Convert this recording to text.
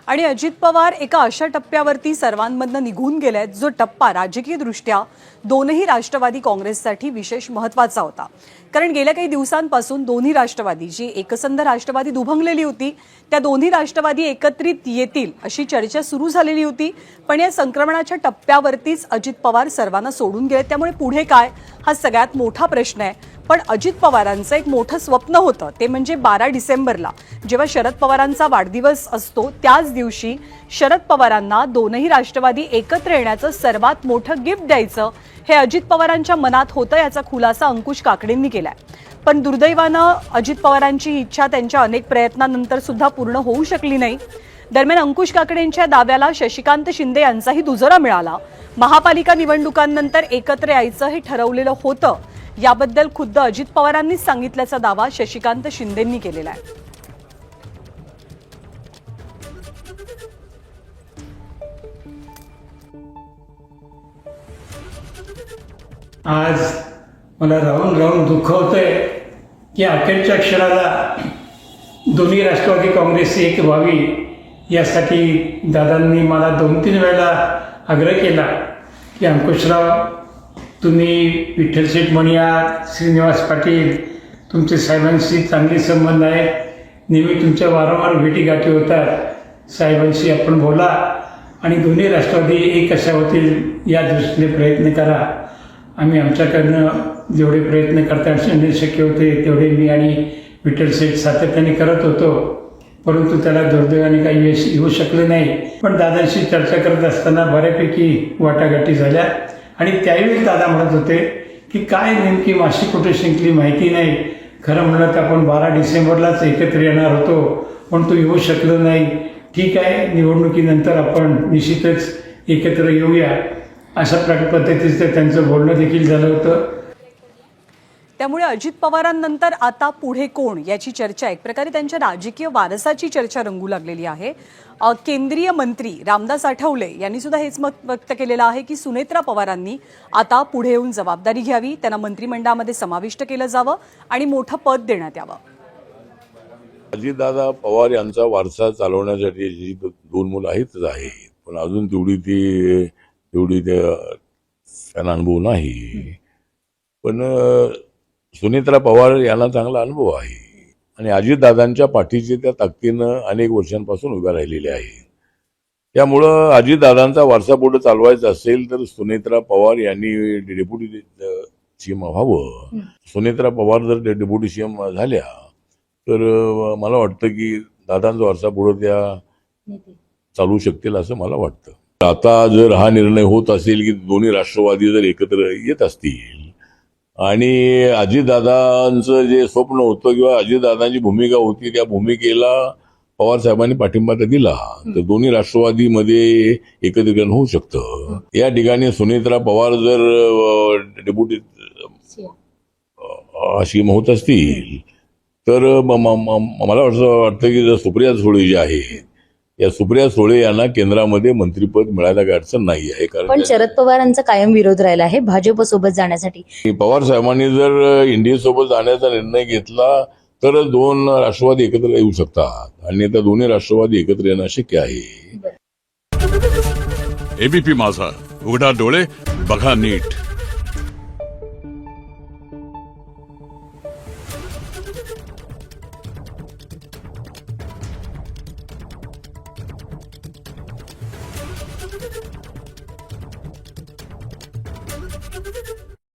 आणि अजित पवार एका अशा टप्प्यावरती सर्वांमधनं निघून गेलेत जो टप्पा राजकीयदृष्ट्या दोनही राष्ट्रवादी काँग्रेससाठी विशेष महत्त्वाचा होता। कारण गेल्या काही दिवसांपासून दोन्ही राष्ट्रवादी जी एकसंध राष्ट्रवादी दुभंगलेली होती त्या दोन्ही राष्ट्रवादी एकत्रित येतील अशी चर्चा सुरू झालेली होती। पण या संक्रमणाच्या टप्प्यावरतीच अजित पवार सर्वांना सोडून गेले, त्यामुळे पुढे काय हा सगळ्यात मोठा प्रश्न आहे। पण अजित पवारांचं एक मोठं स्वप्न होतं ते म्हणजे 12 डिसेंबरला जेव्हा शरद पवारांचा वाढदिवस असतो त्याच दिवशी शरद पवारांना दोनही राष्ट्रवादी एकत्र येण्याचं सर्वात मोठं गिफ्ट द्यायचं हे अजित पवारांच्या मनात होतं, याचा खुलासा अंकुश काकडेंनी केलाय। पण दुर्दैवानं अजित पवारांची इच्छा त्यांच्या अनेक प्रयत्नांनंतर सुद्धा पूर्ण होऊ शकली नाही। दरम्यान अंकुश काकडेंच्या दाव्याला शशिकांत शिंदे यांचाही दुजोरा मिळाला। महापालिका निवडणुकांनंतर एकत्र यायचं हे ठरवलेलं होतं, याबद्दल खुद्द अजित पवारांनीच सांगितल्याचा दावा शशिकांत शिंदेंनी केलेला आहे। आज मला राहून राहून दुःख होतंय की अखेरच्या क्षणाला दोन्ही राष्ट्रवादी काँग्रेसची एक व्हावी यासाठी दादांनी मला 2-3 वेळा आग्रह केला की अंकुशराव, तुम्ही विठ्ठल शेठ मणिया, श्रीनिवास पाटील, तुमचे साहेबांशी चांगले संबंध आहेत, नेहमी तुमच्या वारंवार भेटीगाठी होतात, साहेबांशी आपण बोला आणि दोन्ही राष्ट्रवादी एक कशा होतील या दृष्टीने प्रयत्न करा। आम्ही आमच्याकडनं जेवढे प्रयत्न करता शक्य होते तेवढे मी आणि विठ्ठल शेठ सातत्याने करत होतो, परंतु त्याला दुर्दैवाने काही यश येऊ शकलं नाही। पण दादांशी चर्चा करत असताना बऱ्यापैकी वाटाघाटी झाल्या आणि त्यावेळी दादा म्हणत होते की काय नेमकी माशी कुठे शिंकली माहिती नाही, खरं म्हणलं तर आपण 12 डिसेंबरलाच एकत्र येणार होतो पण तो येऊ शकलो नाही, ठीक आहे निवडणुकीनंतर आपण निश्चितच एकत्र येऊया, अशा पद्धतीचं त्यांचं बोलणं देखील झालं होतं। त्यामुळे अजित पवारांनंतर आता पुढे कोण याची चर्चा एक प्रकारे त्यांच्या राजकीय वारसाची चर्चा रंगू लागलेली आहे। केंद्रीय मंत्री रामदास आठवले यांनी सुद्धा हेच मत व्यक्त केलेलं आहे की सुनेत्रा पवारांनी आता पुढे येऊन जबाबदारी घ्यावी, त्यांना मंत्रिमंडळामध्ये समाविष्ट केलं जावं आणि मोठं पद देण्यात यावं। अजितदादा पवार यांचा वारसा चालवण्यासाठी जी 2 मुलं आहेतच आहे, पण अजून तेवढी त्यांना अनुभव नाही। पण सुनेत्रा पवार यांना चांगला अनुभव आहे आणि अजितदादांच्या पाठीचे त्या ताकदीनं अनेक वर्षांपासून उभ्या राहिलेले आहे। त्यामुळं अजितदादांचा वारसा पुढे चालवायचा असेल तर सुनेत्रा पवार यांनी डेप्युटी सीएम व्हावं। सुनेत्रा पवार जर डेप्युटी सीएम झाल्या तर मला वाटतं की दादांचा वारसा पुढे त्या चालू शकतील असं मला वाटतं। आता जर हा निर्णय होत असेल की दोन्ही राष्ट्रवादी जर एकत्र येत असतील आणि अजितदादांचं जे स्वप्न होतं किंवा अजितदादांची भूमिका होती त्या भूमिकेला पवार साहेबांनी पाठिंबा दिला तर दोन्ही राष्ट्रवादीमध्ये एकत्रीकरण होऊ शकतं। या ठिकाणी सुनेत्रा पवार जर डेप्युटी सीएम होत असतील तर मला वाटतं की जर सुप्रिया सुळे जे आहे या सुप्रिया सुळे यांना केंद्रामध्ये मंत्रिपद मिळायला काही अडचण नाही आहे। कारण पण शरद पवारांचा कायम विरोध राहिला आहे भाजप सोबत जाण्यासाठी। पवार साहेबांनी जर इंडिया सोबत जाण्याचा निर्णय घेतला तर 2 राष्ट्रवादी एकत्र येऊ शकतात आणि त्या दोन्ही राष्ट्रवादी एकत्र येणं शक्य आहे। एबीपी माझा, उघडा डोळे बघा नीट। Thank you.